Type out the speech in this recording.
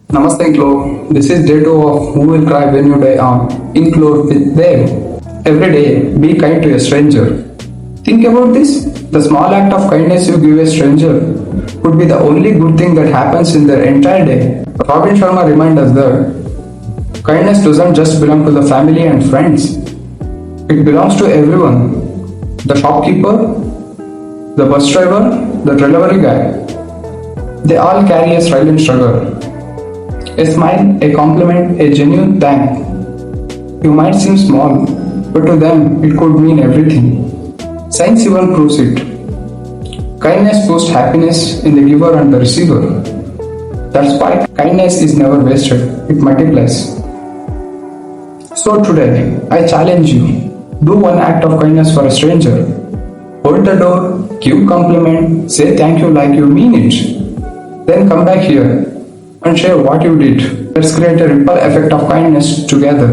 Namaste Inclo. This is day 2 of Who Will Cry When You Die on Include with Dave. Every day, be kind to a stranger. Think about this. The small act of kindness you give a stranger could be the only good thing that happens in their entire day. Robin Sharma reminds us that kindness doesn't just belong to the family and friends. It belongs to everyone. The shopkeeper, the bus driver, the delivery guy. They all carry a silent struggle. A smile, a compliment, a genuine thank. You might seem small, but to them it could mean everything. Science even proves it. Kindness boosts happiness in the giver and the receiver. That's why kindness is never wasted, it multiplies. So today, I challenge you. Do one act of kindness for a stranger. Hold the door, give compliment, say thank you like you mean it. Then come back here and share what you did. Let's create a ripple effect of kindness together.